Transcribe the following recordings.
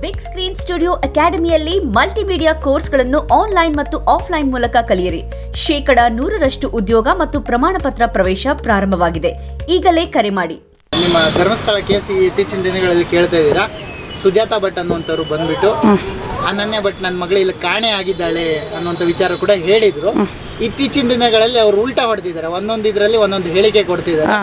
Big screen studio ಅಕಾಡೆಮಿಯಲ್ಲಿ multimedia ಕೋರ್ಸ್ಗಳನ್ನು online ಮತ್ತು ಆಫ್ಲೈನ್ ಮೂಲಕ ಕಲಿಯಿರಿ. 100% ಉದ್ಯೋಗ ಮತ್ತು ಪ್ರಮಾಣ ಪತ್ರ ಪ್ರವೇಶ ಪ್ರಾರಂಭವಾಗಿದೆ. ಈಗಲೇ ಕರೆ ಮಾಡಿ. ನಿಮ್ಮ ಧರ್ಮಸ್ಥಳ ಕೇಸ್ ಇತ್ತೀಚಿನ ದಿನಗಳಲ್ಲಿ ಕೇಳ್ತಾ ಇದ್ದೀರಾ. ಸುಜಾತಾ ಭಟ್ ಅನ್ನುವಂಥವ್ರು ಬಂದ್ಬಿಟ್ಟು ಅನನ್ಯ ಭಟ್ ನನ್ನ ಮಗಳು ಇಲ್ಲಿ ಕಾಣೆ ಆಗಿದ್ದಾಳೆ ಅನ್ನುವಂಥ ವಿಚಾರ ಕೂಡ ಹೇಳಿದ್ರು. ಇತ್ತೀಚಿನ ದಿನಗಳಲ್ಲಿ ಅವರು ಉಲ್ಟಾ ಹೊಡೆದಿದ್ದಾರೆ, ಒಂದೊಂದು ಇದರಲ್ಲಿ ಒಂದೊಂದು ಹೇಳಿಕೆ ಕೊಡ್ತಿದ್ದಾರೆ.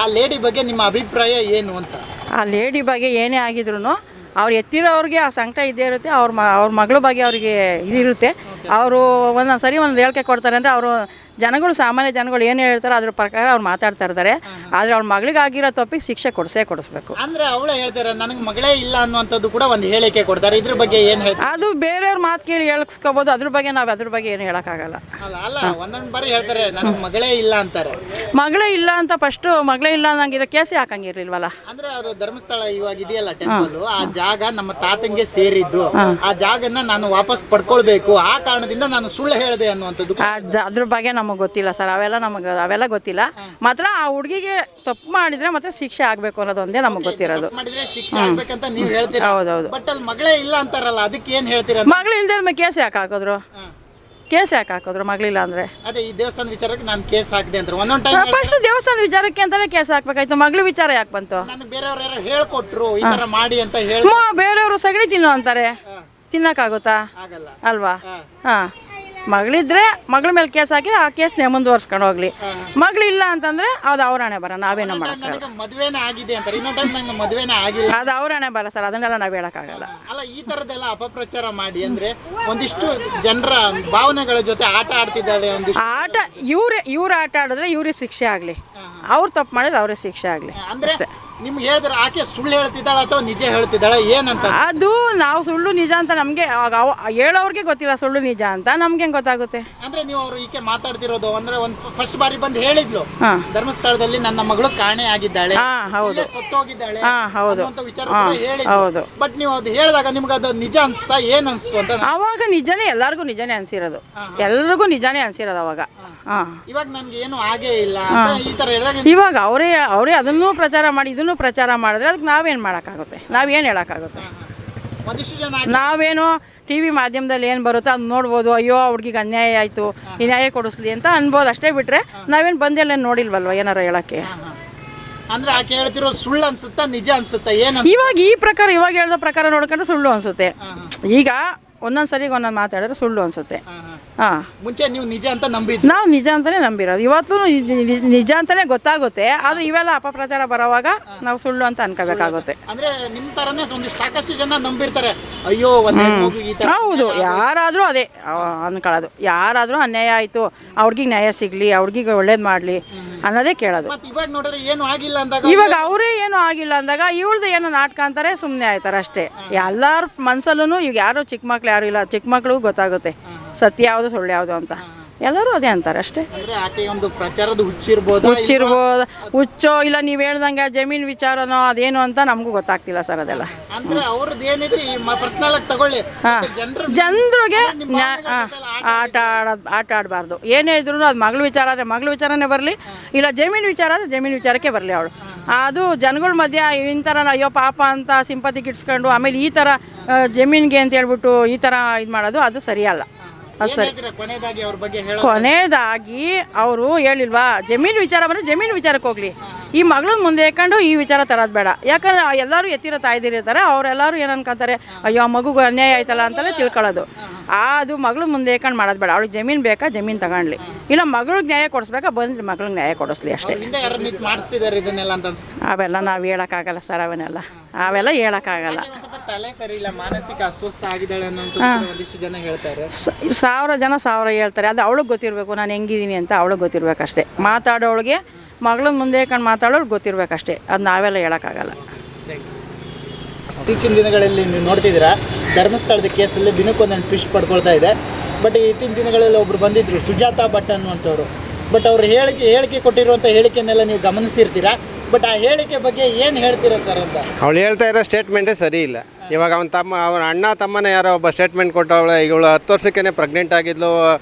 ಆ ಲೇಡಿ ಬಗ್ಗೆ ನಿಮ್ಮ ಅಭಿಪ್ರಾಯ ಏನು ಅಂತ? ಆ ಲೇಡಿ ಬಗ್ಗೆ ಏನೇ ಆಗಿದ್ರು ಅವ್ರು ಎತ್ತಿರೋರಿಗೆ ಆ ಸಂಕಟ ಇದ್ದೇ ಇರುತ್ತೆ. ಅವ್ರ ಮಗಳ ಬಗ್ಗೆ ಅವರಿಗೆ ಇದಿರುತ್ತೆ. ಅವರು ಒಂದೊಂದು ಸರಿ ಒಂದು ಹೇಳಿಕೆ ಕೊಡ್ತಾರೆ ಅಂದರೆ ಅವರು ಜನಗಳು, ಸಾಮಾನ್ಯ ಜನಗಳು ಏನು ಹೇಳ್ತಾರೆ ಅದ್ರ ಪ್ರಕಾರ ಅವ್ರು ಮಾತಾಡ್ತಾ ಇರ್ತಾರೆ. ಆದರೆ ಅವ್ರ ಮಗಳಿಗಾಗಿರೋ ತಪ್ಪಿಗೆ ಶಿಕ್ಷೆ ಕೊಡಿಸ್ಬೇಕು. ಅಂದರೆ ಅವಳೇ ಹೇಳ್ತಾರೆ ನನಗೆ ಮಗಳೇ ಇಲ್ಲ ಅನ್ನುವಂಥದ್ದು ಕೂಡ ಒಂದು ಹೇಳಿಕೆ ಕೊಡ್ತಾರೆ. ಇದ್ರ ಬಗ್ಗೆ ಏನು ಹೇಳ್ತಾರೆ? ಅದು ಬೇರೆಯವ್ರ ಮಾತು ಕೇಳಿ ಹೇಳ್ಸ್ಕೋಬೋದು. ಅದ್ರ ಬಗ್ಗೆ ನಾವು ಅದ್ರ ಬಗ್ಗೆ ಏನು ಹೇಳೋಕ್ಕಾಗಲ್ಲ. ಅಲ್ಲ ಒಂದೊಂದು ಬಾರಿ ಹೇಳ್ತಾರೆ ನನಗೆ ಮಗಳೇ ಇಲ್ಲ ಅಂತಾರೆ. ಮಗಳೇ ಇಲ್ಲ ಅಂತ ಫಸ್ಟು ಮಗಳೇ ಇಲ್ಲ ಅನ್ನಂಗಿರೋ ಕೇಸೇ ಹಾಕಂಗಿರ್ಲಿಲ್ವಲ್ಲ. ಅಂದ್ರೆ ಅವರು ಧರ್ಮಸ್ಥಳ ಇವಾಗ ಇದೆಯಲ್ಲ ಟೆಂಪಲ್, ಆ ಜಾಗ ನಮ್ಮ ತಾತಂಗೆ ಸೇರಿದ್ದು. ಆ ಜಾಗನ ನಾನು ವಾಪಸ್ ಪಡ್ಕೊಳ್ಬೇಕು, ಆ ಕಾರಣದಿಂದ ನಾನು ಸುಳ್ಳು ಹೇಳಿದೆ ಅನ್ನುವಂಥದ್ದು. ಅದ್ರ ಬಗ್ಗೆ ನಮಗೆ ಗೊತ್ತಿಲ್ಲ ಸರ್. ಅವೆಲ್ಲ ಗೊತ್ತಿಲ್ಲ. ಮಾತ್ರ ಆ ಹುಡುಗಿಗೆ ತಪ್ಪು ಮಾಡಿದ್ರೆ ಮತ್ತೆ ಶಿಕ್ಷೆ ಆಗ್ಬೇಕು ಅನ್ನೋದೊಂದೇ ನಮಗೆ ಗೊತ್ತಿರೋದು. ಶಿಕ್ಷೆ ಆಗ್ಬೇಕಂತ ನೀವು ಹೇಳ್ತೀರಾ. ಹೌದೌದು. ಬಟ್ ಅಲ್ಲಿ ಮಗಳೇ ಇಲ್ಲ ಅಂತಾರಲ್ಲ, ಅದಕ್ಕೆ ಏನ್ ಹೇಳ್ತೀರಾ? ಮಗಳು ಇಲ್ದೇ ಕೇಸ್ ಯಾಕೆ ಹಾಕಿದ್ರು ಮಗಳಿಲ್ಲ ಅಂದ್ರೆ? ಅದೇ ಈ ದೇವಸ್ಥಾನ ವಿಚಾರಕ್ಕೆ ನಾನು ಕೇಸ್ ಹಾಕಿದೆ ಅಂತ ಒಂದೊಂದು ಟೈಮ್ ಫಸ್ಟ್ ದೇವಸ್ಥಾನ ವಿಚಾರಕ್ಕೆ ಅಂತಾನೆ ಕೇಸ್ ಹಾಕ್ಬೇಕಾಯ್ತು. ಮಗಳ ವಿಚಾರ ಯಾಕೆ ಬಂತು? ನನಗೆ ಬೇರೆಯವ್ರು ಯಾರೋ ಹೇಳ್ಕೊಟ್ರು ಈ ತರ ಮಾಡಿ ಅಂತ ಹೇಳಿ. ಬೇರೆಯವರು ಸಗಣಿ ತಿನ್ನು ಅಂತಾರೆ, ತಿನ್ನಕ್ಕಾಗುತ್ತಾ? ಆಗಲ್ಲ ಅಲ್ವಾ? ಮಗಳಿದ್ರೆ ಮಗಳ ಮೇಲೆ ಕೇಸ್ ಹಾಕಿ ಆ ಕೇಸ್ನೇ ಮುಂದುವರ್ಸ್ಕೊಂಡು ಹೋಗ್ಲಿ. ಮಗಳಿಲ್ಲ ಅಂತಂದ್ರೆ ಅದು ಅವ್ರ ಹಣೆ ಬರ, ನಾವೇನೋ ಮಾಡೋಕ್ಕಾಗಲ್ಲ. ಮದುವೆನೇ ಆಗಿದೆ ಅಂತಾರೆ, ಇನ್ನೊಂದು ಟೈಮ್ ನಂಗೆ ಮದುವೆನೇ ಆಗಿಲ್ಲ, ಅದು ಅವ್ರ ಹಣೆ ಬರ ಸರ್. ಅದನ್ನೆಲ್ಲ ನಾವು ಹೇಳಕ್ಕಾಗಲ್ಲ. ಅಲ್ಲ ಈ ತರದೆಲ್ಲ ಅಪಪ್ರಚಾರ ಮಾಡಿ ಅಂದ್ರೆ ಒಂದಿಷ್ಟು ಜನರ ಭಾವನೆಗಳ ಜೊತೆ ಆಟ ಆಡ್ತಿದ್ದಾರೆ. ಒಂದಿಷ್ಟು ಇವ್ರು ಆಟ ಆಡಿದ್ರೆ ಇವ್ರಿಗೆ ಶಿಕ್ಷೆ ಆಗಲಿ, ಅವ್ರು ತಪ್ಪು ಮಾಡಿದ್ರೆ ಅವ್ರಿಗೆ ಶಿಕ್ಷೆ ಆಗಲಿ. ಅಂದ್ರೆ ನಿಮ್ಗೆ ಹೇಳಿದ್ರೆ ಆಕೆ ಸುಳ್ಳು ಹೇಳ್ತಿದ್ದಾಳ ಅಥವಾ ನಿಜ ಹೇಳ್ತಿದ್ದಾಳ ಏನಂತ? ಅದು ನಾವು ಸುಳ್ಳು ನಿಜ ಅಂತ ನಮಗೆ ಹೇಳೋರ್ಗೆ ಗೊತ್ತಿಲ್ಲ. ಸುಳ್ಳು ನಿಜ ಅಂತ ನಮ್ಗೆ ಹೆಂಗೆ ಗೊತ್ತಾಗುತ್ತೆ? ಅಂದ್ರೆ ನೀವು ಅವರು ಈಕೆ ಮಾತಾಡ್ತಿರೋದು ಅಂದ್ರೆ ಒಂದು ಫಸ್ಟ್ ಬಾರಿ ಬಂದು ಹೇಳಿದ್ಲು ಧರ್ಮಸ್ಥಳದಲ್ಲಿ ನನ್ನ ಮಗಳು ಕಾಣೆ ಆಗಿದ್ದಾಳೆ, ಸತ್ತೋಗಿದ್ದಾಳೆ ಅಂತ ವಿಚಾರ ಹೇಳಿದ್ರು. ಬಟ್ ನೀವು ಅದು ಹೇಳಿದಾಗ ನಿಮ್ಗೆ ಅದು ನಿಜ ಅನ್ಸ್ತಾ ಏನ್ ಅನ್ಸ್ತು ಅಂತ? ಅವಾಗ ನಿಜನೇ, ಎಲ್ಲರಿಗೂ ನಿಜನೇ ಅನ್ಸಿರೋದು. ಎಲ್ರಿಗೂ ನಿಜಾನೇ ಅನ್ಸಿರೋದು ಅವಾಗ. ಇವಾಗ ನನ್ಗೆ ಏನು ಆಗೇ ಇಲ್ಲ ಈ ತರ ಹೇಳಿದಾಗ ಇವಾಗ ಅವರೇ ಅದನ್ನೂ ಪ್ರಚಾರ ಮಾಡಿ ಇದನ್ನೂ ಪ್ರಚಾರ ಮಾಡಿದ್ರೆ ಅದಕ್ಕೆ ನಾವೇನು ಮಾಡೋಕ್ಕಾಗುತ್ತೆ? ನಾವೇನು ಹೇಳೋಕ್ಕಾಗುತ್ತೆ? ನಾವೇನು ಟಿ ವಿ ಮಾಧ್ಯಮದಲ್ಲಿ ಏನು ಬರುತ್ತೋ ಅದು ನೋಡ್ಬೋದು. ಅಯ್ಯೋ ಹುಡುಗಿಗೆ ಅನ್ಯಾಯ ಆಯಿತು, ಈ ನ್ಯಾಯ ಕೊಡಿಸ್ಲಿ ಅಂತ ಅನ್ಬೋದು. ಅಷ್ಟೇ ಬಿಟ್ಟರೆ ನಾವೇನು ಬಂದೆಲ್ಲ ನೋಡಿಲ್ವಲ್ವ ಏನಾರ ಹೇಳೋಕ್ಕೆ. ಅಂದ್ರೆ ಆಕೆ ಹೇಳ್ತಿರೋ ಸುಳ್ಳು ಅನ್ಸುತ್ತಾ ನಿಜ ಅನ್ಸುತ್ತಾ ಏನು? ಇವಾಗ ಇವಾಗ ಹೇಳಿದ ಪ್ರಕಾರ ನೋಡ್ಕೊಂಡ್ರೆ ಸುಳ್ಳು ಅನ್ಸುತ್ತೆ. ಈಗ ಒಂದೊಂದು ಸರಿಗೆ ಒಂದೊಂದು ಮಾತಾಡಿದ್ರೆ ಸುಳ್ಳು ಅನ್ಸುತ್ತೆ. ಮುಂಚೆ ನೀವು ನಿಜ ಅಂತ ನಂಬಿದ್ದು? ನಾವು ನಿಜ ಅಂತಾನೆ ನಂಬಿರೋದು. ಇವತ್ತು ನಿಜ ಅಂತಾನೆ ಗೊತ್ತಾಗುತ್ತೆ. ಆದ್ರೆ ಇವೆಲ್ಲ ಅಪಪ್ರಚಾರ ಬರೋವಾಗ ನಾವು ಸುಳ್ಳು ಅಂತ ಅನ್ಕೋಬೇಕಾಗುತ್ತೆ. ಅಂದ್ರೆ ನಿಮ್ ತರನೇ ಸಾಕಷ್ಟು ಜನ ನಂಬಿರ್ತಾರೆ. ಅಯ್ಯೋ ಹೌದು, ಯಾರಾದ್ರೂ ಅದೇ ಅನ್ಕೊಳ್ಳೋದು. ಯಾರಾದ್ರೂ ಅನ್ಯಾಯ ಆಯ್ತು, ಅವ್ರಿಗೆ ನ್ಯಾಯ ಸಿಗ್ಲಿ, ಅವ್ರಿಗೆ ಒಳ್ಳೇದ್ ಮಾಡ್ಲಿ ಅನ್ನೋದೇ ಕೇಳೋದು. ಇವಾಗ ನೋಡಿದ್ರೆ ಏನು ಆಗಿಲ್ಲ ಅಂದಾಗ, ಇವಾಗ ಅವರೇ ಏನು ಆಗಿಲ್ಲ ಅಂದಾಗ ಇವಳ್ದು ಏನೋ ನಾಟಕ ಅಂತಾರೆ, ಸುಮ್ಮನೆ ಆಯ್ತಾರೆ ಅಷ್ಟೇ. ಎಲ್ಲರ ಮನ್ಸಲ್ಲೂ ಈಗ ಯಾರು ಚಿಕ್ಕ ಮಕ್ಳು ಯಾರು ಇಲ್ಲ. ಚಿಕ್ಕ ಮಕ್ಳಿಗೂ ಗೊತ್ತಾಗುತ್ತೆ ಸತ್ಯ ಯಾವುದು ಸುಳ್ಳು ಯಾವುದು ಅಂತ. ಎಲ್ಲರೂ ಅದೇ ಅಂತಾರೆ ಅಷ್ಟೇ. ಹುಚ್ಚೋ ಇಲ್ಲ ನೀವು ಹೇಳ್ದಂಗೆ ಜಮೀನು ವಿಚಾರನೋ ಅದೇನು ಅಂತ ನಮಗೂ ಗೊತ್ತಾಗ್ತಿಲ್ಲ ಸರ್. ಅದೆಲ್ಲ ಜನರಿಗೆ ಆಟ ಆಡಬಾರ್ದು. ಏನೇ ಇದ್ರು ಅದು ಮಗಳ ವಿಚಾರ ಆದರೆ ಮಗಳ ವಿಚಾರನೇ ಬರಲಿ, ಇಲ್ಲ ಜಮೀನು ವಿಚಾರ ಆದರೆ ಜಮೀನು ವಿಚಾರಕ್ಕೆ ಬರಲಿ ಅವಳು. ಅದು ಜನಗಳ ಮಧ್ಯೆ ಈ ಥರ ಅಯ್ಯೋ ಪಾಪ ಅಂತ ಸಿಂಪತಿಗೆ ಇಟ್ಸ್ಕೊಂಡು ಆಮೇಲೆ ಈ ಥರ ಜಮೀನಿಗೆ ಅಂತ ಹೇಳ್ಬಿಟ್ಟು ಈ ಥರ ಇದು ಮಾಡೋದು ಅದು ಸರಿಯಲ್ಲ. ಅದು ಸರಿ. ಕೊನೆಯದಾಗಿ ಅವರು ಹೇಳಿಲ್ವಾ ಜಮೀನು ವಿಚಾರ ಬಂದರೆ ಜಮೀನು ವಿಚಾರಕ್ಕೆ ಹೋಗಲಿ. ಈ ಮಗಳನ್ನ ಮುಂದೆ ಹಾಕೊಂಡು ಈ ವಿಚಾರ ತರೋದು ಬೇಡ. ಯಾಕಂದ್ರೆ ಎಲ್ಲರೂ ಎತ್ತಿರೋ ತಾಯ್ದಿರಿರ್ತಾರೆ, ಅವರೆಲ್ಲರೂ ಏನು ಅನ್ಕೊಂತಾರೆ, ಅಯ್ಯೋ ಆ ಮಗುಗೆ ಅನ್ಯಾಯ ಆಯ್ತಲ್ಲ ಅಂತಲೇ ತಿಳ್ಕೊಳ್ಳೋದು. ಅದು ಮಗಳು ಮುಂದೆ ಹಾಕೊಂಡು ಮಾಡೋದು ಬೇಡ. ಅವಳಿಗೆ ಜಮೀನು ಬೇಕಾ ಜಮೀನು ತಗೊಳ್ಳಿ, ಇಲ್ಲ ಮಗಳಿಗೆ ನ್ಯಾಯ ಕೊಡಿಸ್ಬೇಕಾ ಬಂದು ಮಗಳಿಗೆ ನ್ಯಾಯ ಕೊಡಿಸ್ಲಿ ಅಷ್ಟೇ. ಅವೆಲ್ಲ ನಾವು ಹೇಳೋಕ್ಕಾಗಲ್ಲ ಸರ್. ಅವೆಲ್ಲ ಹೇಳೋಕ್ಕಾಗಲ್ಲ. 1000 ಜನ 1000 ಹೇಳ್ತಾರೆ. ಅದು ಅವಳಿಗೆ ಗೊತ್ತಿರಬೇಕು ನಾನು ಹೆಂಗಿದ್ದೀನಿ ಅಂತ. ಅವಳಿಗೆ ಗೊತ್ತಿರಬೇಕಷ್ಟೇ. ಮಾತಾಡೋಳಿಗೆ ಮಗಳನ್ನ ಮುಂದೆ ಹಾಕೊಂಡು ಮಾತಾಡೋಳು ಗೊತ್ತಿರಬೇಕಷ್ಟೇ. ಅದು ನಾವೆಲ್ಲ ಹೇಳೋಕ್ಕಾಗಲ್ಲ. ಇತ್ತೀಚಿನ ದಿನಗಳಲ್ಲಿ ನೀವು ನೋಡ್ತಿದ್ದೀರಾ ಧರ್ಮಸ್ಥಳದ ಕೇಸಲ್ಲಿ ದಿನಕ್ಕೊಂದೊಂದು ಟ್ವಿಸ್ಟ್ ಪಡ್ಕೊಳ್ತಾ ಇದೆ. ಬಟ್ ಇತ್ತೀಚಿನ ದಿನಗಳಲ್ಲಿ ಒಬ್ರು ಬಂದಿದ್ರು ಸುಜಾತಾ ಭಟ್ ಅನ್ನುವಂಥವ್ರು. ಬಟ್ ಅವ್ರು ಹೇಳಿಕೆ ಕೊಟ್ಟಿರುವಂಥ ಹೇಳಿಕೆನೆಲ್ಲ ನೀವು ಗಮನಿಸಿರ್ತೀರಾ. ಬಟ್ ಆ ಹೇಳಿಕೆ ಬಗ್ಗೆ ಏನು ಹೇಳ್ತೀರಾ ಸರ್ ಅಂತ? ಅವಳು ಹೇಳ್ತಾ ಇರೋ ಸ್ಟೇಟ್ಮೆಂಟೇ ಸರಿ ಇಲ್ಲ. ಇವಾಗ ಅವನ ಅಣ್ಣ ತಮ್ಮನೇ ಯಾರೋ ಒಬ್ಬ ಸ್ಟೇಟ್ಮೆಂಟ್ ಕೊಟ್ಟವಳೆ. ಇವಳು 10 ವರ್ಷಕ್ಕೇ ಪ್ರೆಗ್ನೆಂಟ್ ಆಗಿದ್ಲು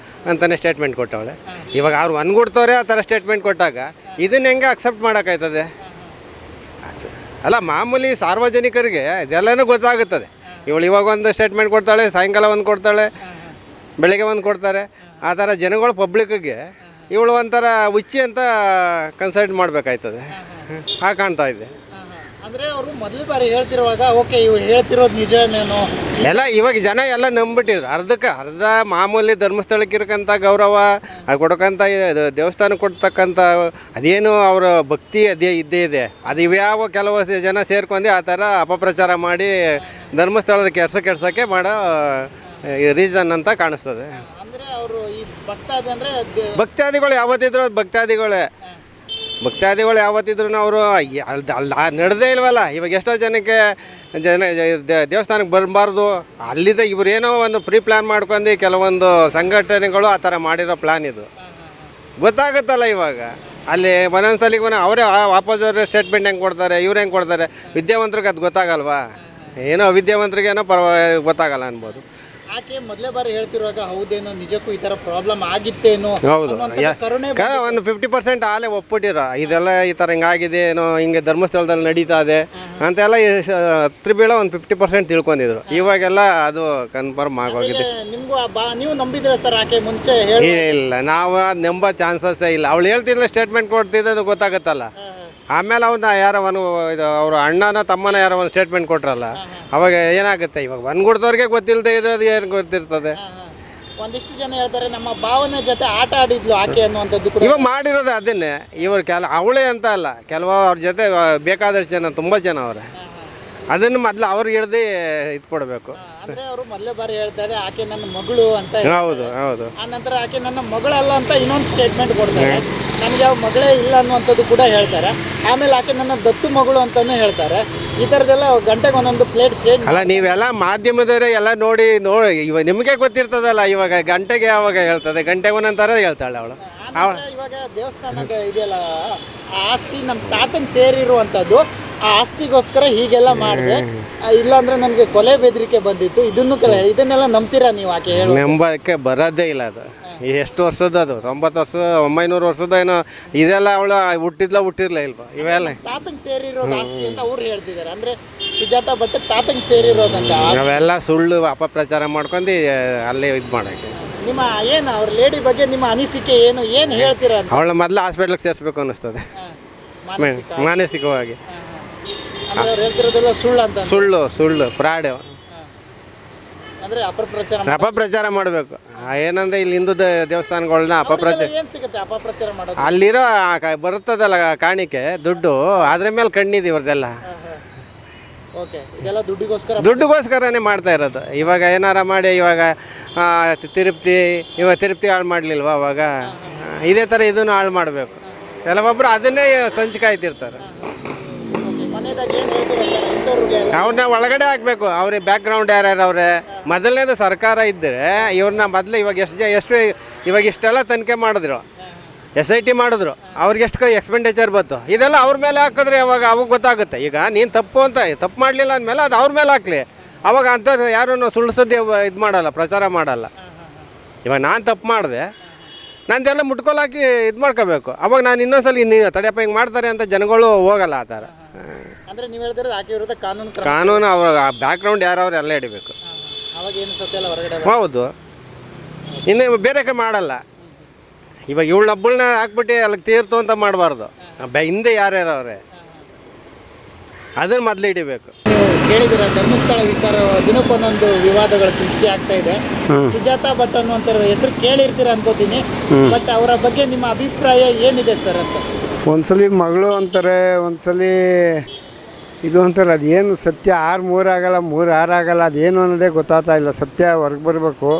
ಅಂತಲೇ ಸ್ಟೇಟ್ಮೆಂಟ್ ಕೊಟ್ಟವಳೆ. ಇವಾಗ ಅವ್ರು ಅನ್ಗುಡ್ತವ್ರೆ ಆ ಥರ ಸ್ಟೇಟ್ಮೆಂಟ್ ಕೊಟ್ಟಾಗ ಇದನ್ನು ಹೆಂಗೆ ಅಕ್ಸೆಪ್ಟ್ ಮಾಡೋಕ್ಕಾಯ್ತದೆ? ಅಲ್ಲ ಮಾಮೂಲಿ ಸಾರ್ವಜನಿಕರಿಗೆ ಇದೆಲ್ಲನೂ ಗೊತ್ತಾಗುತ್ತದೆ. ಇವಳು ಇವಾಗ ಒಂದು ಸ್ಟೇಟ್ಮೆಂಟ್ ಕೊಡ್ತಾಳೆ, ಸಾಯಂಕಾಲ ಒಂದು ಕೊಡ್ತಾಳೆ, ಬೆಳಗ್ಗೆ ಒಂದು ಕೊಡ್ತಾರೆ. ಆ ಥರ ಜನಗಳು ಪಬ್ಲಿಕ್ಕಿಗೆ ಇವಳು ಒಂಥರ ಹುಚ್ಚಿ ಅಂತ ಕನ್ಸಲ್ಟ್ ಮಾಡಬೇಕಾಯ್ತದೆ. ಹಾಗೆ ಕಾಣ್ತಾ ಇದೆ. ಅಂದ್ರೆ ಅವರು ಮೊದಲ ಬಾರಿ ಹೇಳ್ತಿರುವಾಗ ಓಕೆ ಇವ್ರು ಹೇಳ್ತಿರೋದು ನಿಜನೇನೋ ಎಲ್ಲ ಇವಾಗ ಜನ ಎಲ್ಲ ನಂಬಿಟ್ಟಿದ್ರು. ಅರ್ಧ ಮಾಮೂಲಿ ಧರ್ಮಸ್ಥಳಕ್ಕೆ ಇರಕ್ಕಂಥ ಗೌರವ ಕೊಡೋಕ್ಕಂಥ ದೇವಸ್ಥಾನಕ್ಕೆ ಕೊಡ್ತಕ್ಕಂಥ ಅದೇನು ಅವರ ಭಕ್ತಿ ಅದೇ ಇದ್ದೇ ಇದೆ. ಅದು ಇವ್ಯಾವ ಕೆಲವು ಜನ ಸೇರ್ಕೊಂಡು ಆ ಥರ ಅಪಪ್ರಚಾರ ಮಾಡಿ ಧರ್ಮಸ್ಥಳದ ಕೆಡ್ಸೋಕ್ಕೆ ಮಾಡೋ ರೀಸನ್ ಅಂತ ಕಾಣಿಸ್ತದೆ. ಅಂದ್ರೆ ಅವರು ಈ ಭಕ್ತಾದಿ ಅಂದ್ರೆ ಭಕ್ತಾದಿಗಳು ಯಾವತ್ತಿದ್ರು ಅದು ಭಕ್ತಾದಿಗಳು ಯಾವತ್ತಿದ್ರು ಅವರು ನಡೆದೇ ಇಲ್ವಲ್ಲ. ಇವಾಗ ಎಷ್ಟೋ ಜನಕ್ಕೆ ದೇವಸ್ಥಾನಕ್ಕೆ ಬರಬಾರ್ದು ಅಲ್ಲಿದ್ದ ಇವರೇನೋ ಒಂದು ಪ್ರೀ ಪ್ಲ್ಯಾನ್ ಮಾಡ್ಕೊಂಡು ಕೆಲವೊಂದು ಸಂಘಟನೆಗಳು ಆ ಥರ ಮಾಡಿರೋ ಪ್ಲ್ಯಾನ್ ಇದು ಗೊತ್ತಾಗುತ್ತಲ್ಲ. ಇವಾಗ ಅಲ್ಲಿ ಒಂದೊಂದ್ಸಲಿಗೆ ಅವರೇ ವಾಪಸ್ ಸ್ಟೇಟ್ಮೆಂಟ್ ಹೆಂಗೆ ಕೊಡ್ತಾರೆ, ಇವ್ರು ಹೆಂಗೆ ಕೊಡ್ತಾರೆ. ವಿದ್ಯಾವಂತರಿಗೆ ಅದು ಗೊತ್ತಾಗಲ್ವಾ? ಏನೋ ವಿದ್ಯಾವಂತರಿಗೇನೋ ಗೊತ್ತಾಗಲ್ಲ ಅನ್ಬೋದು. ಆಕೆ ಮೊದಲೇ ಬಾರಿ ಹೇಳ್ತಿರುವಾಗ ಹೌದೇನೋ ನಿಜಕ್ಕೂ ಈ ಥರ ಪ್ರಾಬ್ಲಮ್ ಆಗಿತ್ತೇನೋ. ಹೌದು, ಕರುಣೆ ಒಂದು 50% ಆಲೇ ಒಪ್ಪಿಟ್ಟಿರೋ ಇದೆಲ್ಲ ಈ ಥರ ಹಿಂಗಾಗಿದೆ ಏನೋ, ಹಿಂಗೆ ಧರ್ಮಸ್ಥಳದಲ್ಲಿ ನಡೀತಾ ಇದೆ ಅಂತೆಲ್ಲ ಹತ್ರ ಬೀಳೋ ಒಂದು 50% ತಿಳ್ಕೊಂಡಿದ್ರು. ಇವಾಗೆಲ್ಲ ಅದು ಕನ್ಫರ್ಮ್ ಆಗೋಗಿದೆ. ನಿಮಗೂ ನೀವು ನಂಬಿದ್ರೆ ಸರ್ ಆಕೆ ಮುಂಚೆ ಇಲ್ಲ, ನಾವು ಅದು ನಂಬೋ ಚಾನ್ಸಸ್ಸೇ ಇಲ್ಲ. ಅವಳು ಹೇಳ್ತಿದ್ಲ ಸ್ಟೇಟ್ಮೆಂಟ್ ಕೊಡ್ತಿದ್ದು ಗೊತ್ತಾಗುತ್ತಲ್ಲ. ಆಮೇಲೆ ಅವನ್ನ ಯಾರೋ ಇದು ಅವ್ರ ಅಣ್ಣನ ತಮ್ಮನ ಯಾರೋ ಒಂದು ಸ್ಟೇಟ್ಮೆಂಟ್ ಕೊಟ್ರಲ್ಲ, ಅವಾಗ ಏನಾಗುತ್ತೆ? ಇವಾಗ ಬಂದ್ಗುಡ್ದವ್ರಿಗೆ ಗೊತ್ತಿಲ್ಲದೆ ಇರೋದು ಏನು ಗೊತ್ತಿರ್ತದೆ? ಒಂದಿಷ್ಟು ಜನ ಹೇಳ್ತಾರೆ ನಮ್ಮ ಭಾವನೆ ಜೊತೆ ಆಟ ಆಡಿದ್ಲು ಆಕೆ ಅನ್ನುವಂಥದ್ದು ಕೂಡ. ಇವಾಗ ಮಾಡಿರೋದು ಅದನ್ನೇ. ಇವರು ಅವಳೇ ಅಂತ ಅಲ್ಲ, ಕೆಲವು ಅವ್ರ ಜೊತೆ ಬೇಕಾದಷ್ಟು ಜನ, ತುಂಬ ಜನ ಅವರೇ. ಅದನ್ನು ಮೊದಲು ಅವ್ರಿಗೆ ಹಿಡ್ದು ಇದು ಕೊಡಬೇಕು. ಅಂದ್ರೆ ಅವರು ಮೊದಲೇ ಬಾರಿ ಹೇಳ್ತಾರೆ ಆಕೆ ನನ್ನ ಮಗಳು ಅಂತ. ಹೌದು ಹೌದು. ಆ ನಂತರ ಆಕೆ ನನ್ನ ಮಗಳಲ್ಲ ಅಂತ ಇನ್ನೊಂದು ಸ್ಟೇಟ್ಮೆಂಟ್ ಕೊಡ್ತಾರೆ. ನನಗೆ ಯಾವ ಮಗಳೇ ಇಲ್ಲ ಅನ್ನುವಂಥದ್ದು ಕೂಡ ಹೇಳ್ತಾರೆ. ಆಮೇಲೆ ಆಕೆ ನನ್ನ ದತ್ತು ಮಗಳು ಅಂತಾನೂ ಹೇಳ್ತಾರೆ. ಈ ಥರದ್ದೆಲ್ಲ ಗಂಟೆಗೆ ಒಂದೊಂದು ಪ್ಲೇಟ್ ಚೇಂಜ್. ಅಲ್ಲ, ನೀವೆಲ್ಲ ಮಾಧ್ಯಮದವರೇ ಎಲ್ಲ ನೋಡಿ ಇವಾಗ ನಿಮಗೆ ಗೊತ್ತಿರ್ತದಲ್ಲ. ಇವಾಗ ಗಂಟೆಗೆ ಯಾವಾಗ ಹೇಳ್ತದೆ, ಗಂಟೆಗೆ ಒಂದೊಂದು ಥರ ಹೇಳ್ತಾಳೆ ಅವಳು. ಇವಾಗ ದೇವಸ್ಥಾನದ ಇದೆಯಲ್ಲ, ಆ ಆಸ್ತಿ ನಮ್ಮ ತಾತನ ಸೇರಿರುವಂಥದ್ದು. ಆ ಆಸ್ತಿಗೋಸ್ಕರ ಹೀಗೆಲ್ಲ ಮಾಡಿದೆ, ಇಲ್ಲಾಂದ್ರೆ ನನಗೆ ಕೊಲೆ ಬೆದರಿಕೆ ಬಂದಿತ್ತು. ಇದನ್ನೆಲ್ಲ ನಂಬ್ತೀರಾ ನೀವು? ಆಕೆ ಹೇಳಿ ನಂಬಕ್ಕೆ ಬರೋದೇ ಇಲ್ಲ. ಅದು ಎಷ್ಟು ವರ್ಷದ? ಅದು 90 ವರ್ಷ 900 ವರ್ಷದ ಏನೋ. ಇದೆಲ್ಲ ಅವಳು ಹುಟ್ಟಿರ್ಲೇ ಇಲ್ವಾ? ಇವೆಲ್ಲ ತಾತಂಗೆ ಸೇರಿರೋದು ಆಸ್ತಿ ಅಂತ ಅವ್ರು ಹೇಳ್ತಿದ್ದಾರೆ. ಅಂದ್ರೆ ಸುಜಾತಾ ಭಟ್ ತಾತಂಗೆ ಸೇರಿರೋದಂತ. ನಾವೆಲ್ಲ ಸುಳ್ಳು ಅಪಪ್ರಚಾರ ಮಾಡ್ಕೊಂಡು ಅಲ್ಲೇ ಇದು ಮಾಡೋಕ್ಕೆ. ನಿಮ್ಮ ಏನು ಅವ್ರ ಲೇಡಿ ಬಗ್ಗೆ ನಿಮ್ಮ ಅನಿಸಿಕೆ ಏನು ಹೇಳ್ತೀರಾ? ಅವಳ ಮೊದಲು ಹಾಸ್ಪಿಟ್ಲಿಗೆ ಸೇರಿಸ್ಬೇಕು ಅನ್ನಿಸ್ತದೆ ಮಾನಸಿಕವಾಗಿ. ಅಂದ್ರೆ ಅವ್ರು ಹೇಳ್ತಿರೋದೆಲ್ಲ ಸುಳ್ಳು ಅಂತ. ಸುಳ್ಳು ಫ್ರಾಡ್. ಅಂದ್ರೆ ಅಪಪ್ರಚಾರ ಮಾಡಬೇಕು. ಏನಂದ್ರೆ ಇಲ್ಲಿ ಹಿಂದೂ ದೇವಸ್ಥಾನಗಳನ್ನ ಅಪಪ್ರಚಾರ ಏನು ಸಿಗುತ್ತೆ ಅಪಪ್ರಚಾರ ಮಾಡೋದು? ಅಲ್ಲಿರೋ ಬರುತ್ತದಲ್ಲ ಕಾಣಿಕೆ ದುಡ್ಡು, ಅದ್ರ ಮೇಲೆ ಕಣ್ಣಿದೆ ಇವ್ರದ್ದೆಲ್ಲ. ಓಕೆ, ಇದೆಲ್ಲ ದುಡ್ಡಿಗೋಸ್ಕರನೇ ಮಾಡ್ತಾ ಇರೋದು. ಇವಾಗ ಏನಾರ ಮಾಡಿ ಇವಾಗ ತಿರುಪ್ತಿ ಹಾಳು ಮಾಡಲಿಲ್ವ? ಅವಾಗ ಇದೇ ಥರ ಇದನ್ನು ಹಾಳು ಮಾಡಬೇಕು. ಕೆಲವೊಬ್ಬರು ಅದನ್ನೇ ಸಂಚು ಕಾಯ್ತಿರ್ತಾರೆ. ಅವ್ರನ್ನ ಒಳಗಡೆ ಹಾಕಬೇಕು. ಅವ್ರಿಗೆ ಬ್ಯಾಕ್ಗ್ರೌಂಡ್ ಯಾರ್ಯಾರು ಅವ್ರೆ ಮೊದಲನೇದು ಸರ್ಕಾರ ಇದ್ದರೆ ಇವ್ರನ್ನ ಮೊದಲು ಇವಾಗ ಇಷ್ಟೆಲ್ಲ ತನಿಖೆ ಮಾಡಿದ್ರು, SIT ಮಾಡಿದ್ರು. ಅವ್ರಿಗೆ ಎಷ್ಟು ಎಕ್ಸ್ಪೆಂಡಿಚರ್ ಬಂತು ಇದೆಲ್ಲ ಅವ್ರ ಮೇಲೆ ಹಾಕಿದ್ರೆ ಅವಾಗ ಗೊತ್ತಾಗುತ್ತೆ. ಈಗ ನೀನು ತಪ್ಪು ಮಾಡಲಿಲ್ಲ ಅಂದಮೇಲೆ ಅದು ಅವ್ರ ಮೇಲೆ ಹಾಕಲಿ. ಅವಾಗ ಅಂಥ ಯಾರೂ ಸುಳ್ಳು ಸದ್ಯ ಇದು ಮಾಡಲ್ಲ, ಪ್ರಚಾರ ಮಾಡಲ್ಲ. ಇವಾಗ ನಾನು ತಪ್ಪು ಮಾಡಿದೆ, ನಂದೆಲ್ಲ ಮುಟ್ಕೊಲಾಕಿ ಇದು ಮಾಡ್ಕೋಬೇಕು. ಅವಾಗ ನಾನು ಇನ್ನೊಂದ್ಸಲ ತಡೆಯಪ್ಪ ಹಿಂಗೆ ಮಾಡ್ತಾರೆ ಅಂತ ಜನಗಳು ಹೋಗಲ್ಲ ಆ ಥರ. ಅಂದರೆ ನೀವು ಹೇಳ್ತಿರೋದು ಆಕೆ ವಿರುದ್ಧ ಕಾನೂನು ಅವ್ರ ಬ್ಯಾಕ್ಗ್ರೌಂಡ್ ಯಾರವ್ರು ಎಲ್ಲ ಹಿಡಿಬೇಕು. ಅವಾಗ ಏನು ಸತ್ಯ ಎಲ್ಲ ಹೊರಗಡೆ. ಹೌದು, ಇನ್ನು ಬೇರೆ ಮಾಡಲ್ಲ. ಇವಾಗ ಇವಳನ್ನ ಹಾಕ್ಬಿಟ್ಟು ಅಲ್ಲಿಗೆ ತೀರ್ತು ಅಂತ ಮಾಡಬಾರ್ದು. ಹಿಂದೆ ಯಾರ್ಯಾರವ್ರೆ ಅದನ್ನು ಮೊದಲು ಹಿಡಿಬೇಕು. ನೀವು ಕೇಳಿದಿರ ಧರ್ಮಸ್ಥಳ ವಿಚಾರ ದಿನಕ್ಕೊಂದೊಂದು ವಿವಾದಗಳ ಸೃಷ್ಟಿ ಆಗ್ತಾ ಇದೆ. ಸುಜಾತಾ ಭಟ್ ಅನ್ನುವಂಥ ಹೆಸರು ಕೇಳಿರ್ತೀರ ಅನ್ಕೋತೀನಿ. ಬಟ್ ಅವರ ಬಗ್ಗೆ ನಿಮ್ಮ ಅಭಿಪ್ರಾಯ ಏನಿದೆ ಸರ್ ಅಂತ? ಒಂದ್ಸಲಿ ಮಗಳು ಅಂತಾರೆ, ಒಂದ್ಸಲಿ ಇದು ಅಂತಾರೆ. ಅದೇನು ಸತ್ಯ 6-3 ಆಗಲ್ಲ, 3-6 ಆಗಲ್ಲ, ಅದೇನು ಅನ್ನೋದೇ ಗೊತ್ತಾಗ್ತಾ ಇಲ್ಲ. ಸತ್ಯ ಹೊರಗೆ ಬರಬೇಕು.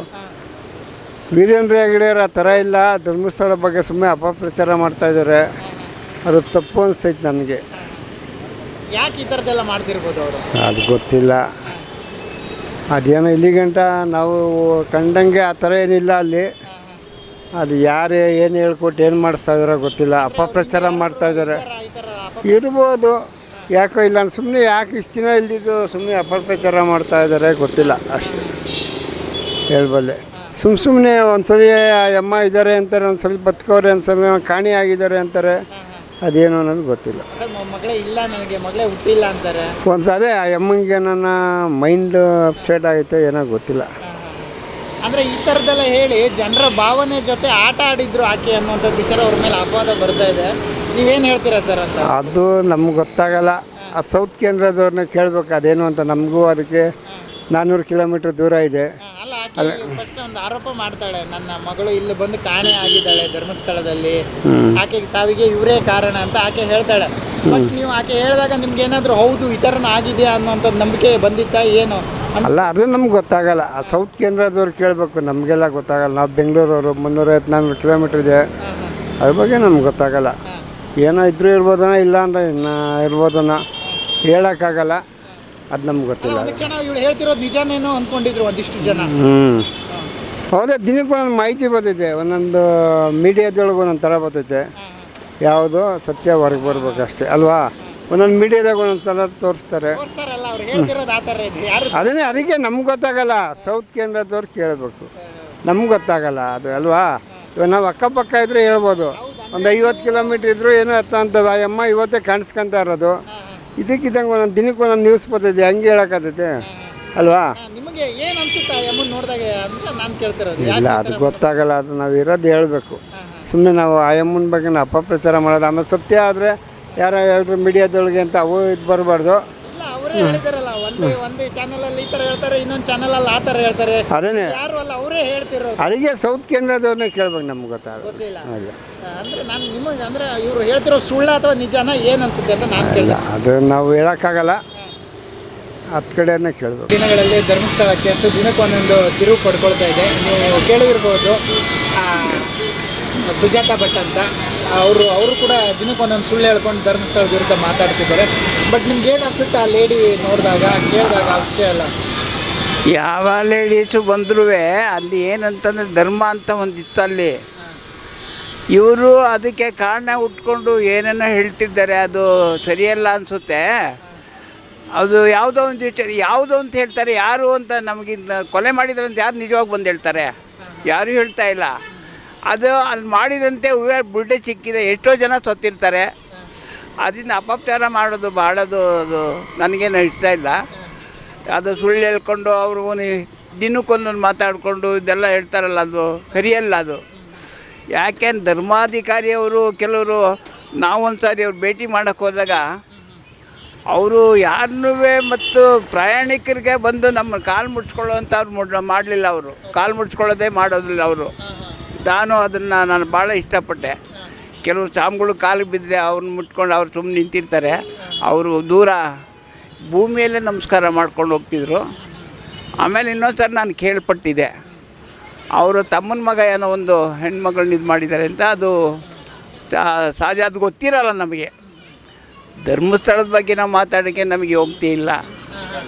ವೀರೇಂದ್ರ ಹೆಗ್ಗಡೆಯವ್ರು ಆ ಥರ ಇಲ್ಲ. ಧರ್ಮಸ್ಥಳ ಬಗ್ಗೆ ಸುಮ್ಮನೆ ಅಪಪ್ರಚಾರ ಮಾಡ್ತಾಯಿದ್ದಾರೆ. ಅದು ತಪ್ಪು ಅನಿಸ್ತೈತೆ ನನಗೆ. ಯಾಕೆ ಈ ಥರದ್ದೆಲ್ಲ ಮಾಡ್ತಿರ್ಬೋದು ಅವರು? ಅದು ಗೊತ್ತಿಲ್ಲ. ಅದೇನೋ ಇಲ್ಲಿ ಗಂಟ ನಾವು ಕಂಡಂಗೆ ಆ ಥರ ಏನಿಲ್ಲ ಅಲ್ಲಿ. ಅದು ಯಾರು ಏನು ಹೇಳ್ಕೊಟ್ಟು ಏನು ಮಾಡಿಸ್ತಾ ಇದಾರೋ ಗೊತ್ತಿಲ್ಲ. ಅಪಪ್ರಚಾರ ಮಾಡ್ತಾಯಿದ್ದಾರೆ ಇರ್ಬೋದು. ಯಾಕೋ ಇಲ್ಲ ಸುಮ್ಮನೆ ಯಾಕೆ ಇಷ್ಟು ದಿನ ಇಲ್ದಿದ್ದು ಸುಮ್ಮನೆ ಅಪಪ್ರಚಾರ ಮಾಡ್ತಾಯಿದ್ದಾರೆ ಗೊತ್ತಿಲ್ಲ ಅಷ್ಟೇ ಹೇಳ್ಬಲ್ಲೆ. ಸುಮ್ಮನೆ ಒಂದ್ಸಲಿ ಅಮ್ಮ ಇದ್ದಾರೆ ಅಂತಾರೆ, ಒಂದ್ಸಲಿ ಬದುಕವ್ರೆ, ಒಂದ್ಸಲಿ ಕಾಣಿ ಆಗಿದ್ದಾರೆ ಅಂತಾರೆ. ಅದೇನು ಅನ್ನೋದು ಗೊತ್ತಿಲ್ಲ. ಮಗಳೇ ಇಲ್ಲ ನನಗೆ, ಮಗಳೇ ಹುಟ್ಟಿಲ್ಲ ಅಂತಾರೆ. ಒಂದು ಅದೇ ಆ ಅಮ್ಮಂಗೆ ನನ್ನ ಮೈಂಡ್ ಅಪ್ಸೆಟ್ ಆಗುತ್ತೆ, ಏನೋ ಗೊತ್ತಿಲ್ಲ. ಅಂದರೆ ಈ ಥರದ್ದೆಲ್ಲ ಹೇಳಿ ಜನರ ಭಾವನೆ ಜೊತೆ ಆಟ ಆಡಿದ್ರು ಆಕೆ ಅನ್ನುವಂಥ ವಿಚಾರ ಅವ್ರ ಮೇಲೆ ಅಪವಾದ ಬರ್ತಾ ಇದೆ. ನೀವೇನು ಹೇಳ್ತೀರಾ ಸರ್ ಅಂತ? ಅದು ನಮ್ಗೆ ಗೊತ್ತಾಗಲ್ಲ. ಆ ಸೌತ್ ಕೇಂದ್ರದವ್ರನ್ನ ಕೇಳಬೇಕು ಅದೇನು ಅಂತ. ನಮಗೂ ಅದಕ್ಕೆ 400 ಕಿಲೋಮೀಟ್ರ್ ದೂರ ಇದೆ. ಅಲ್ಲ, ಆಕೆ ಫಸ್ಟ್ ಒಂದು ಆರೋಪ ಮಾಡ್ತಾಳೆ, ನನ್ನ ಮಗಳು ಇಲ್ಲಿ ಬಂದು ಕಾಣೆ ಆಗಿದ್ದಾಳೆ ಧರ್ಮಸ್ಥಳದಲ್ಲಿ, ಆಕೆಗೆ ಸಾವಿಗೆ ಇವರೇ ಕಾರಣ ಅಂತ ಆಕೆ ಹೇಳ್ತಾಳೆ. ಬಟ್ ನೀವು ಆಕೆ ಹೇಳಿದಾಗ ನಿಮ್ಗೆ ಏನಾದರೂ ಹೌದು ಈ ಥರನ ಆಗಿದೆಯಾ ಅನ್ನೋಂಥದ್ದು ನಂಬಿಕೆ ಬಂದಿತ್ತಾ ಏನು? ಅಲ್ಲ, ಅದು ನಮ್ಗೆ ಗೊತ್ತಾಗಲ್ಲ. ಆ ಸೌತ್ ಕೇಂದ್ರದವ್ರು ಕೇಳಬೇಕು, ನಮಗೆಲ್ಲ ಗೊತ್ತಾಗಲ್ಲ. ನಾವು ಬೆಂಗಳೂರವರು, 350-400 ಕಿಲೋಮೀಟ್ರ್ ಇದೆ, ಅದ್ರ ಬಗ್ಗೆ ನಮ್ಗೆ ಗೊತ್ತಾಗಲ್ಲ. ಏನೋ ಇದ್ರೂ ಇರ್ಬೋದನ, ಇಲ್ಲ ಅಂದರೆ ಇನ್ನು ಇರ್ಬೋದನ, ಹೇಳೋಕ್ಕಾಗಲ್ಲ. ಅದು ನಮ್ಗೆ ಗೊತ್ತಿಲ್ಲ. ಒಂದು ಕ್ಷಣ ಇವಳು ಹೇಳ್ತಿರೋದು ನಿಜನೇನೋ ಅಂದ್ಕೊಂಡಿದ್ರು ಒಂದಿಷ್ಟು ಜನ. ಹೌದೇ, ದಿನಕ್ಕೆ ಒಂದೊಂದು ಮಾಹಿತಿ ಬರ್ತೈತೆ, ಒಂದೊಂದು ಮೀಡಿಯಾದೊಳಗೆ ಒಂದೊಂದು ಥರ ಬರ್ತೈತೆ. ಯಾವುದು ಸತ್ಯ ಹೊರಗೆ ಬರ್ಬೇಕು ಅಷ್ಟೇ ಅಲ್ವಾ? ಒಂದೊಂದು ಮೀಡಿಯಾದಾಗ ಒಂದೊಂದು ಸಲ ತೋರಿಸ್ತಾರೆ. ಅವ್ರು ಹೇಳ್ತಿರೋದು ಆ ಥರ ಇದೆ. ಯಾರು ಅದಕ್ಕೆ ನಮ್ಗೆ ಗೊತ್ತಾಗಲ್ಲ. ಸೌತ್ ಕೇಂದ್ರದವ್ರು ಕೇಳಬೇಕು, ನಮ್ಗೆ ಗೊತ್ತಾಗಲ್ಲ ಅದು ಅಲ್ವಾ? ಇವಾಗ ನಾವು ಅಕ್ಕಪಕ್ಕ ಇದ್ದರೆ ಹೇಳ್ಬೋದು, ಒಂದು 50 ಕಿಲೋಮೀಟ್ರ್ ಇದ್ದರೂ ಏನೋ ಅರ್ಥ ಅಂತದ. ಆ ಅಮ್ಮ ಇವತ್ತೇ ಕಾಣಿಸ್ಕೊಂತ ಇರೋದು. ಇದಕ್ಕಿದ್ದಂಗೆ ಒಂದೊಂದು ದಿನಕ್ಕೆ ಒಂದೊಂದು ನ್ಯೂಸ್ ಬರ್ತೈತೆ, ಹಂಗೆ ಹೇಳೋಕ್ಕಾಗ್ತೈತೆ ಅಲ್ವಾ? ನಿಮಗೆ ಏನು ಅನ್ಸುತ್ತೆ ಅಮ್ಮನ ನೋಡಿದಾಗ ಅಂತ ನಾನು ಕೇಳ್ತಿರೋದು. ಇಲ್ಲ, ಅದು ಗೊತ್ತಾಗಲ್ಲ. ಅದು ನಾವು ಇರೋದು ಹೇಳಬೇಕು. ಸುಮ್ಮನೆ ನಾವು ಆ ಅಮ್ಮನ ಬಗ್ಗೆ ಅಪಪ್ರಚಾರ ಮಾಡೋದು. ಆಮೇಲೆ ಸತ್ಯ ಆದರೆ ಯಾರೋ ಹೇಳಿದ್ರು ಮೀಡಿಯಾದೊಳಗೆ ಅಂತ ಅವು ಇದು ಬರಬಾರ್ದು. ಇಲ್ಲ, ಅವರೇ ಹೇಳಿದಾರಲ್ಲ, ಒಂದೇ ಚಾನಲಲ್ಲಿ ಈ ಥರ ಹೇಳ್ತಾರೆ, ಇನ್ನೊಂದು ಚಾನಲಲ್ಲಿ ಆ ಥರ ಹೇಳ್ತಾರೆ. ಅದೇನೇ ಯಾರು ಅಲ್ಲ, ಅವರೇ ಹೇಳ್ತಿರೋದು. ಅದಕ್ಕೆ ಸೌತ್ ಕೇಂದ್ರದವ್ರನ್ನೇ ಕೇಳ್ಬೇಕು, ನಮ್ಗೆ ಗೊತ್ತಾಗಲ್ಲ. ಅಂದರೆ ನಾನು ನಿಮಗೆ ಅಂದರೆ ಇವರು ಹೇಳ್ತಿರೋ ಸುಳ್ಳ ಅಥವಾ ನಿಜಾನ ಏನು ಅನ್ಸುತ್ತೆ ಅಂತ ನಾನು ಕೇಳಿದೆ. ಅದು ನಾವು ಹೇಳೋಕ್ಕಾಗಲ್ಲ, ಹತ್ತು ಕಡೆಯೇ ಕೇಳಬೇಕು. ದಿನಗಳಲ್ಲಿ ಧರ್ಮಸ್ಥಳ ಕೇಸು ದಿನಕ್ಕೆ ಒಂದೊಂದು ತಿರುವು ಪಡ್ಕೊಳ್ತಾ ಇದೆ. ನೀವು ಕೇಳಿರ್ಬೋದು ಸುಜಾತಾ ಭಟ್ ಅಂತ, ಅವರು ಕೂಡ ದಿನಕ್ಕೆ ಒಂದೊಂದು ಸುಳ್ಳು ಹೇಳ್ಕೊಂಡು ಧರ್ಮಸ್ಥಳದ ವಿರುದ್ಧ ಮಾತಾಡ್ತಿದ್ದಾರೆ. ಬಟ್ ನಿಮ್ಗೆ ಏನು ಅನ್ಸುತ್ತೆ ಆ ಲೇಡಿ ನೋಡಿದಾಗ, ಕೇಳಿದಾಗ ಆ ವಿಷಯ ಎಲ್ಲ? ಯಾವ ಲೇಡೀಸು ಬಂದರೂ ಅಲ್ಲಿ ಏನಂತಂದರೆ ಧರ್ಮ ಅಂತ ಒಂದಿತ್ತು ಅಲ್ಲಿ. ಇವರು ಅದಕ್ಕೆ ಕಾರಣ ಉಟ್ಕೊಂಡು ಏನೇನೋ ಹೇಳ್ತಿದ್ದಾರೆ, ಅದು ಸರಿಯಲ್ಲ ಅನಿಸುತ್ತೆ. ಅದು ಯಾವುದೋ ಒಂದು ವಿಚಾರ, ಯಾವುದೋ ಅಂತ ಹೇಳ್ತಾರೆ, ಯಾರು ಅಂತ ನಮಗಿಂತ ಕೊಲೆ ಮಾಡಿದ್ರೆ ಅಂತ ಯಾರು ನಿಜವಾಗಿ ಬಂದು ಹೇಳ್ತಾರೆ? ಯಾರೂ ಹೇಳ್ತಾ ಇಲ್ಲ. ಅದು ಅಲ್ಲಿ ಮಾಡಿದಂತೆ ಬುಲ್ಡೆ ಸಿಕ್ಕಿದೆ, ಎಷ್ಟೋ ಜನ ಸತ್ತಿರ್ತಾರೆ. ಅದರಿಂದ ಅಪಪ್ರಚಾರ ಮಾಡೋದು ಮಾಡೋದು ಅದು ನನಗೇನು ಇಷ್ಟ ಇಲ್ಲ. ಅದು ಸುಳ್ಳು ಹೇಳ್ಕೊಂಡು ಅವರು ದಿನಕ್ಕೊಂದೊಂದು ಮಾತಾಡಿಕೊಂಡು ಇದೆಲ್ಲ ಹೇಳ್ತಾರಲ್ಲ, ಅದು ಸರಿಯಲ್ಲ. ಅದು ಯಾಕೆ ಧರ್ಮಾಧಿಕಾರಿಯವರು ಕೆಲವರು ನಾವೊಂದು ಸಾರಿ ಅವ್ರು ಭೇಟಿ ಮಾಡೋಕ್ಕೆ ಹೋದಾಗ ಅವರು ಯಾರನ್ನೂ ಮತ್ತು ಪ್ರಯಾಣಿಕರಿಗೆ ಬಂದು ನಮ್ಮ ಕಾಲು ಮುಡ್ಸ್ಕೊಳ್ಳೋವಂಥ ಅವ್ರು ಮಾಡಲಿಲ್ಲ. ಅವರು ಕಾಲು ಮುಡ್ಸ್ಕೊಳ್ಳೋದೇ ಮಾಡೋದಿಲ್ಲ ಅವರು. ನಾನು ಭಾಳ ಇಷ್ಟಪಟ್ಟೆ. ಕೆಲವು ಸ್ವಾಮಿಗಳು ಕಾಲಿಗೆ ಬಿದ್ದರೆ ಅವ್ರನ್ನ ಮುಟ್ಕೊಂಡು ಅವ್ರು ಸುಮ್ಮನೆ ನಿಂತಿರ್ತಾರೆ. ಅವರು ದೂರ ಭೂಮಿಯಲ್ಲೇ ನಮಸ್ಕಾರ ಮಾಡ್ಕೊಂಡು ಹೋಗ್ತಿದ್ರು. ಆಮೇಲೆ ಇನ್ನೊಂದು ಸರಿ ನಾನು ಕೇಳ್ಪಟ್ಟಿದ್ದೆ, ಅವರು ತಮ್ಮನ ಮಗ ಏನೋ ಒಂದು ಹೆಣ್ಮಗಳನ್ನ ಇದು ಮಾಡಿದ್ದಾರೆ ಅಂತ. ಅದು ಸಹಜ, ಅದು ಗೊತ್ತಿರಲ್ಲ ನಮಗೆ. ಧರ್ಮಸ್ಥಳದ ಬಗ್ಗೆ ನಾವು ಮಾತಾಡೋಕ್ಕೆ ನಮಗೆ ಹೋಗ್ತಿ ಇಲ್ಲ.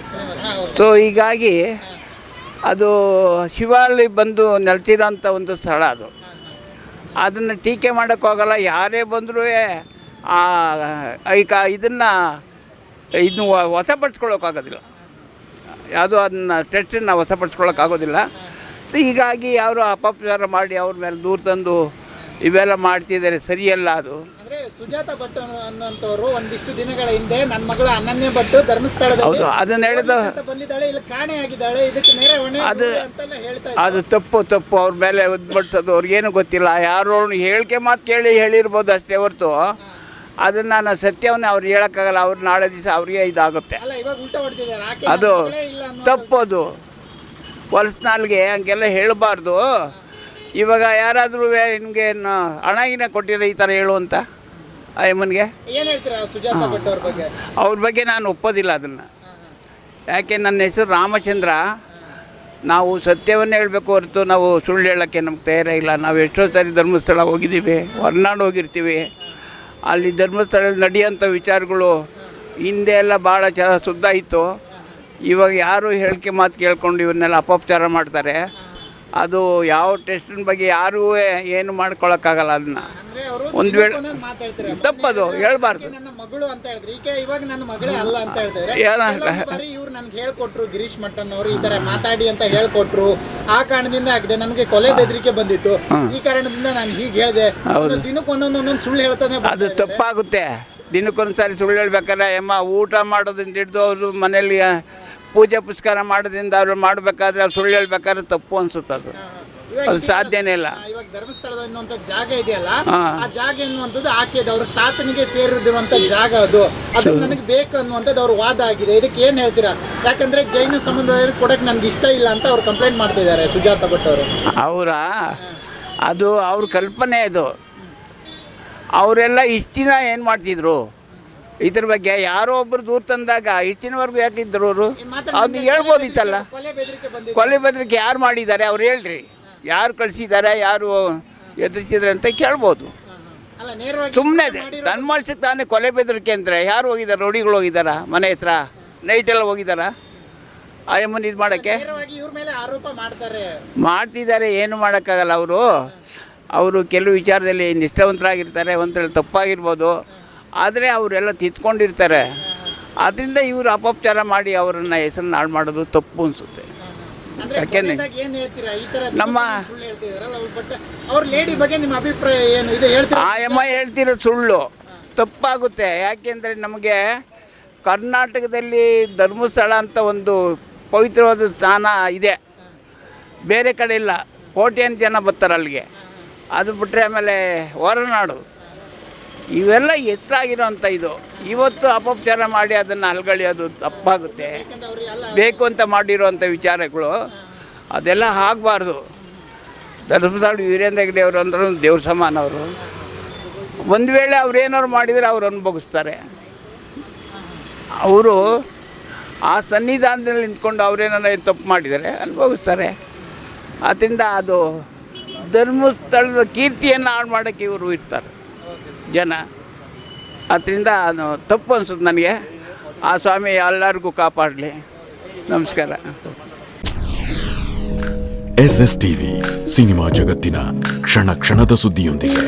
ಸೊ ಹೀಗಾಗಿ ಅದು ಶಿವಾಲಿ ಬಂದು ನೆಲೆಸಿರೋಂಥ ಒಂದು ಸ್ಥಳ ಅದು. ಅದನ್ನು ಟೀಕೆ ಮಾಡೋಕ್ಕೋಗಲ್ಲ. ಯಾರೇ ಬಂದರೂ ಈಗ ಇದನ್ನು ವಶಪಡಿಸ್ಕೊಳ್ಳೋಕ್ಕಾಗೋದಿಲ್ಲ. ಯಾವುದೋ ಅದನ್ನು ಟೆಸ್ಟನ್ನು ವಶಪಡಿಸ್ಕೊಳ್ಳೋಕ್ಕಾಗೋದಿಲ್ಲ. ಸೊ ಹೀಗಾಗಿ ಅವರು ಅಪಪ್ರಚಾರ ಮಾಡಿ ಅವ್ರ ಮೇಲೆ ದೂರ ತಂದು ಇವೆಲ್ಲ ಮಾಡ್ತಿದ್ದಾರೆ, ಸರಿಯಲ್ಲ ಅದು. ಅಂದರೆ ಸುಜಾತಾ ಭಟ್ ಅನ್ನುವಂಥವ್ರು ಒಂದಿಷ್ಟು ದಿನಗಳ ಹಿಂದೆ ನನ್ನ ಮಗಳು ಅನನ್ಯ ಭಟ್ ಧರ್ಮಸ್ಥಳದಲ್ಲಿ ಹೌದು, ಅದನ್ನು ಹೇಳಿದ ಬಂದಿದ್ದಾಳೆ, ಇಲ್ಲಿ ಕಾಣೆ ಆಗಿದ್ದಾಳೆ, ಇದಕ್ಕೆ ನೇರ ಹೊಣೆ ಅಂತೆಲ್ಲ ಹೇಳ್ತಾ ಇದ್ದಾರೆ. ಅದು ತಪ್ಪು ಅವ್ರ ಮೇಲೆ ಉದ್ಬಡಿಸೋದು ಅವ್ರಿಗೇನು ಗೊತ್ತಿಲ್ಲ. ಯಾರೋ ಹೇಳಿಕೆ ಮಾತು ಕೇಳಿ ಹೇಳಿರ್ಬೋದು ಅಷ್ಟೇ ಹೊರತು ಅದನ್ನು ನಾನು ಸತ್ಯವನ್ನು ಅವ್ರು ಹೇಳೋಕ್ಕಾಗಲ್ಲ. ಅವ್ರು ನಾಳೆ ದಿವಸ ಅವ್ರಿಗೆ ಇದಾಗುತ್ತೆ. ಅಲ್ಲ, ಇವಾಗ ಉಲ್ಟಾ ಹೊಡ್ತಿದ್ದಾರೆ. ಅದು ತಪ್ಪದು. ಹೊಲಸ್ನಾಲ್ಗೆ ಹಂಗೆಲ್ಲ ಹೇಳಬಾರ್ದು. ಇವಾಗ ಯಾರಾದರೂ ನಿಮಗೆ ಹಣಗಿನ ಕೊಟ್ಟಿರೋ ಈ ಥರ ಹೇಳುವಂಥ ಅಮ್ಮನಿಗೆ ಏನು ಹೇಳ್ತೀರಾ ಸುಜಾತಾ ಭಟ್ ಅವ್ರ ಬಗ್ಗೆ? ಅವ್ರ ಬಗ್ಗೆ ನಾನು ಒಪ್ಪೋದಿಲ್ಲ ಅದನ್ನು. ಯಾಕೆ ನನ್ನ ಹೆಸರು ರಾಮಚಂದ್ರ. ನಾವು ಸತ್ಯವನ್ನೇ ಹೇಳಬೇಕು ಹೊರತು ನಾವು ಸುಳ್ಳು ಹೇಳೋಕ್ಕೆ ನಮ್ಗೆ ತಯಾರೇ ಇಲ್ಲ. ನಾವು ಎಷ್ಟೋ ಸಾರಿ ಧರ್ಮಸ್ಥಳ ಹೋಗಿದ್ದೀವಿ, ಹೊರನಾಡು ಹೋಗಿರ್ತೀವಿ. ಅಲ್ಲಿ ಧರ್ಮಸ್ಥಳದಲ್ಲಿ ನಡೆಯೋಂಥ ವಿಚಾರಗಳು ಹಿಂದೆ ಎಲ್ಲ ಭಾಳ ಶುದ್ಧ ಇತ್ತು. ಇವಾಗ ಯಾರು ಹೇಳಿಕೆ ಮಾತು ಕೇಳ್ಕೊಂಡು ಇವನ್ನೆಲ್ಲ ಅಪಪ್ರಚಾರ ಮಾಡ್ತಾರೆ. ಅದು ಯಾವ ಟೆಸ್ಟಿನ ಬಗ್ಗೆ ಯಾರೂ ಏನು ಮಾಡ್ಕೊಳಕ್ಕಾಗಲ್ಲ. ಅದನ್ನು ಅಂದರೆ ಅವರು ಒಂದು ವೇಳೆ ಒಂದೊಂದು ಮಾತು ಹೇಳ್ತೀರಾ. ತಪ್ಪದು ಹೇಳ್ಬಾರ್ದು. ನನ್ನ ಮಗಳು ಅಂತ ಹೇಳಿದ್ರೆ ಈಗ ಇವಾಗ ನನ್ನ ಮಗಳೇ ಅಲ್ಲ ಅಂತ ಹೇಳ್ತಾರೆ. ಬಾರಿ ಇವ್ರು ನನ್ಗೆ ಹೇಳ್ಕೊಟ್ರು, ಗಿರೀಶ್ ಮಟ್ಟನ್ ಅವರು ಈ ತರ ಮಾತಾಡಿ ಅಂತ ಹೇಳ್ಕೊಟ್ರು, ಆ ಕಾರಣದಿಂದ ಆಗಿದೆ ನನಗೆ ಕೊಲೆ ಬೆದರಿಕೆ ಬಂದಿತ್ತು, ಈ ಕಾರಣದಿಂದ ನಾನು ಹೀಗೆ ಹೇಳಿದೆ. ದಿನಕ್ಕೆ ಒಂದೊಂದು ಸುಳ್ಳು ಹೇಳ್ತಾನೆ. ಅದು ತಪ್ಪಾಗುತ್ತೆ. ದಿನಕ್ಕೊಂದ್ಸಾರಿ ಸುಳ್ಳು ಹೇಳ್ಬೇಕಾದ್ರೆ ಅಮ್ಮ ಊಟ ಮಾಡೋದ್ರಿಂದ ಹಿಡಿದು ಅವರು ಮನೇಲಿ ಪೂಜೆ ಪುಸ್ಕಾರ ಮಾಡೋದ್ರಿಂದ ಅವ್ರು ಮಾಡಬೇಕಾದ್ರೆ ಅವ್ರು ಸುಳ್ಳು ಹೇಳ್ಬೇಕಾದ್ರೆ ತಪ್ಪು ಅನ್ಸುತ್ತೆ. ಅದು ಸಾಧ್ಯನೇ ಇಲ್ಲ. ಇವಾಗ ಧರ್ಮಸ್ಥಳದ ಎನ್ನುವಂತ ಜಾಗ ಇದೆಯಲ್ಲ, ಆ ಜಾಗ ಎನ್ನುವಂಥದ್ದು ಆಕೆದು ಅವ್ರ ತಾತನಿಗೆ ಸೇರಿರುವಂತ ಜಾಗ, ಅದು ನನಗೆ ಬೇಕು ಅನ್ನುವಂಥದ್ದು ಅವ್ರ ವಾದ ಆಗಿದೆ. ಇದಕ್ಕೆ ಏನ್ ಹೇಳ್ತೀರಾ? ಯಾಕಂದ್ರೆ ಜೈನ ಸಮುದಾಯ ಕೊಡಕ್ಕೆ ನನ್ಗೆ ಇಷ್ಟ ಇಲ್ಲ ಅಂತ ಅವ್ರು ಕಂಪ್ಲೇಂಟ್ ಮಾಡ್ತಿದ್ದಾರೆ, ಸುಜಾತ ಭಟ್ ಅವರು. ಅದು ಅವ್ರ ಕಲ್ಪನೆ. ಅದು ಅವರೆಲ್ಲ ಇಷ್ಟು ದಿನ ಏನು ಮಾಡ್ತಿದ್ರು ಇದ್ರ ಬಗ್ಗೆ? ಯಾರೋ ಒಬ್ಬರು ದೂರ ತಂದಾಗ ಹೆಚ್ಚಿನವರೆಗೂ ಯಾಕಿದ್ರು ಅವರು? ಅವ್ನು ಹೇಳ್ಬೋದಿತ್ತಲ್ಲ. ಕೊಲೆ ಬೆದರಿಕೆ ಯಾರು ಮಾಡಿದ್ದಾರೆ ಅವ್ರು ಹೇಳ್ರಿ, ಯಾರು ಕಳಿಸಿದ್ದಾರೆ, ಯಾರು ಎದುರಿಸಿದ್ರೆ ಅಂತ ಕೇಳ್ಬೋದು. ಸುಮ್ಮನೆ ತನ್ನ ಮನ್ಸಿಗೆ ತಾನೇ ಕೊಲೆ ಬೆದರಿಕೆ ಅಂದರೆ ಯಾರು ಹೋಗಿದ್ದಾರೆ? ರೌಡಿಗಳು ಹೋಗಿದ್ದಾರಾ ಮನೆ ಹತ್ರ? ನೈಟೆಲ್ಲ ಹೋಗಿದ್ದಾರಾ ಆ ಎಮ್ಮನ್ ಇದು ಮಾಡೋಕ್ಕೆ? ಮಾಡ್ತಿದ್ದಾರೆ, ಏನು ಮಾಡೋಕ್ಕಾಗಲ್ಲ. ಅವರು ಕೆಲವು ವಿಚಾರದಲ್ಲಿ ನಿಷ್ಠಾವಂತರಾಗಿರ್ತಾರೆ, ಒಂಥರ ತಪ್ಪಾಗಿರ್ಬೋದು, ಆದರೆ ಅವರೆಲ್ಲ ತಿದ್ಕೊಂಡಿರ್ತಾರೆ. ಅದರಿಂದ ಇವರು ಅಪಪ್ಚಾರ ಮಾಡಿ ಅವರನ್ನು ಹೆಸರನ್ನ ಹಾಳು ಮಾಡೋದು ತಪ್ಪು ಅನಿಸುತ್ತೆ. ಯಾಕೆಂದರೆ ನಮ್ಮ ಆ ಎಮ್ಮ ಹೇಳ್ತಿರೋದು ಸುಳ್ಳು, ತಪ್ಪಾಗುತ್ತೆ. ಯಾಕೆಂದರೆ ನಮಗೆ ಕರ್ನಾಟಕದಲ್ಲಿ ಧರ್ಮಸ್ಥಳ ಅಂತ ಒಂದು ಪವಿತ್ರವಾದ ಸ್ಥಾನ ಇದೆ, ಬೇರೆ ಕಡೆ ಇಲ್ಲ. ಕೋಟ್ಯಾಂತರ ಜನ ಬರ್ತಾರೆ ಅಲ್ಲಿಗೆ. ಅದು ಬಿಟ್ಟರೆ ಆಮೇಲೆ ಹೊರನಾಡು, ಇವೆಲ್ಲ ಹೆಸರಾಗಿರೋಂಥ ಇದು. ಇವತ್ತು ಅಪಪ್ಚಾರ ಮಾಡಿ ಅದನ್ನು ಅಲ್ಗಳೆಯೋದು ತಪ್ಪಾಗುತ್ತೆ. ಬೇಕು ಅಂತ ಮಾಡಿರೋವಂಥ ವಿಚಾರಗಳು ಅದೆಲ್ಲ ಆಗಬಾರ್ದು. ಧರ್ಮಸ್ಥಳ ವೀರೇಂದ್ರ ಹೆಗ್ಗಡೆ ಅವರು ಅಂದ್ರೆ ದೇವ್ರ ಸಮಾನ. ಅವರು ಒಂದು ವೇಳೆ ಅವ್ರೇನಾದ್ರು ಮಾಡಿದರೆ ಅವ್ರು ಅನುಭವಿಸ್ತಾರೆ. ಅವರು ಆ ಸನ್ನಿಧಾನದಲ್ಲಿ ನಿಂತ್ಕೊಂಡು ಅವರೇನಾರು ತಪ್ಪು ಮಾಡಿದರೆ ಅನುಭವಿಸ್ತಾರೆ. ಆದ್ದರಿಂದ ಅದು ಧರ್ಮಸ್ಥಳದ ಕೀರ್ತಿಯನ್ನು ಹಾಳು ಮಾಡೋಕ್ಕೆ ಇವರು ಇರ್ತಾರೆ ಜನ. ಅದರಿಂದ ಅದು ತಪ್ಪು ಅನಿಸುತ್ತೆ ನನಗೆ. ಆ ಸ್ವಾಮಿ ಎಲ್ಲರಿಗೂ ಕಾಪಾಡಲಿ. ನಮಸ್ಕಾರ. SS TV ಸಿನಿಮಾ ಜಗತ್ತಿನ ಕ್ಷಣ ಕ್ಷಣದ ಸುದ್ದಿಯೊಂದಿಗೆ.